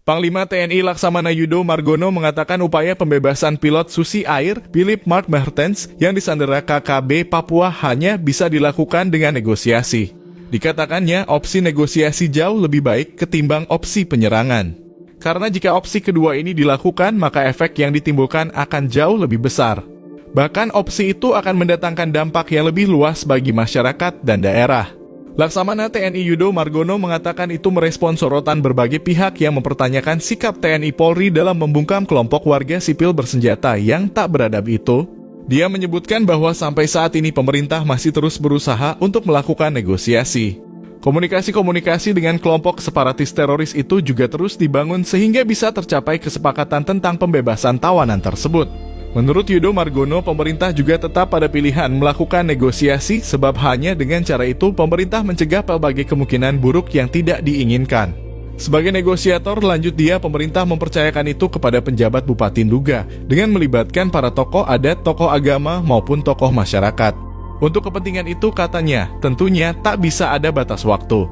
Panglima TNI Laksamana Yudo Margono mengatakan upaya pembebasan pilot Susi Air Philip Mark Mertens yang disandera KKB Papua hanya bisa dilakukan dengan negosiasi. Dikatakannya opsi negosiasi jauh lebih baik ketimbang opsi penyerangan. Karena jika opsi kedua ini dilakukan, maka efek yang ditimbulkan akan jauh lebih besar. Bahkan opsi itu akan mendatangkan dampak yang lebih luas bagi masyarakat dan daerah. Laksamana TNI Yudo Margono mengatakan itu merespon sorotan berbagai pihak yang mempertanyakan sikap TNI Polri dalam membungkam kelompok warga sipil bersenjata yang tak beradab itu. Dia menyebutkan bahwa sampai saat ini pemerintah masih terus berusaha untuk melakukan negosiasi. Komunikasi-komunikasi dengan kelompok separatis teroris itu juga terus dibangun sehingga bisa tercapai kesepakatan tentang pembebasan tawanan tersebut. Menurut Yudo Margono, pemerintah juga tetap pada pilihan melakukan negosiasi sebab hanya dengan cara itu pemerintah mencegah berbagai kemungkinan buruk yang tidak diinginkan. Sebagai negosiator, lanjut dia, pemerintah mempercayakan itu kepada penjabat Bupati Nduga dengan melibatkan para tokoh adat, tokoh agama, maupun tokoh masyarakat. Untuk kepentingan itu, katanya, tentunya tak bisa ada batas waktu.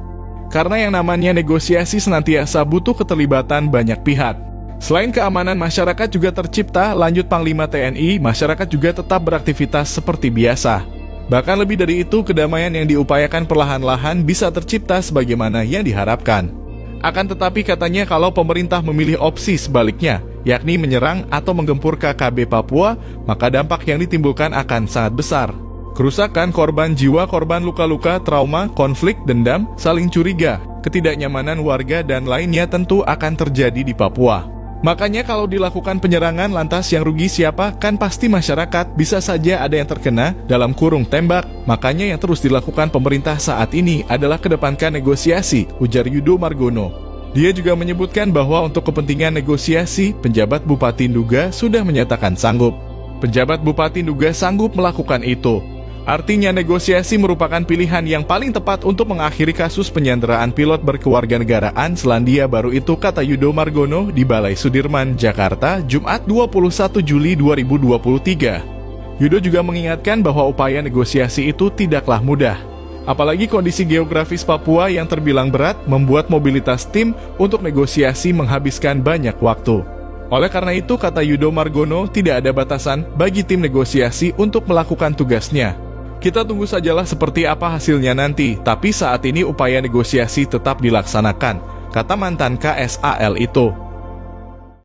Karena yang namanya negosiasi senantiasa butuh keterlibatan banyak pihak. Selain keamanan masyarakat juga tercipta, lanjut Panglima TNI, masyarakat juga tetap beraktivitas seperti biasa. Bahkan lebih dari itu, kedamaian yang diupayakan perlahan-lahan bisa tercipta sebagaimana yang diharapkan. Akan tetapi katanya kalau pemerintah memilih opsi sebaliknya, yakni menyerang atau menggempur KKB Papua, maka dampak yang ditimbulkan akan sangat besar. Kerusakan, korban jiwa, korban luka-luka, trauma, konflik, dendam, saling curiga, ketidaknyamanan warga, dan lainnya tentu akan terjadi di Papua. Makanya kalau dilakukan penyerangan lantas yang rugi siapa? Kan pasti masyarakat, bisa saja ada yang terkena dalam kurung tembak. Makanya yang terus dilakukan pemerintah saat ini adalah kedepankan negosiasi, ujar Yudo Margono. Dia juga menyebutkan bahwa untuk kepentingan negosiasi, penjabat Bupati Nduga sudah menyatakan sanggup. Penjabat Bupati Nduga sanggup melakukan itu. Artinya negosiasi merupakan pilihan yang paling tepat untuk mengakhiri kasus penyanderaan pilot berkewarganegaraan Selandia Baru itu, kata Yudo Margono di Balai Sudirman, Jakarta, Jumat 21 Juli 2023. Yudo juga mengingatkan bahwa upaya negosiasi itu tidaklah mudah. Apalagi kondisi geografis Papua yang terbilang berat membuat mobilitas tim untuk negosiasi menghabiskan banyak waktu. Oleh karena itu, kata Yudo Margono, tidak ada batasan bagi tim negosiasi untuk melakukan tugasnya. Kita tunggu sajalah seperti apa hasilnya nanti, tapi saat ini upaya negosiasi tetap dilaksanakan, kata mantan KSAL itu.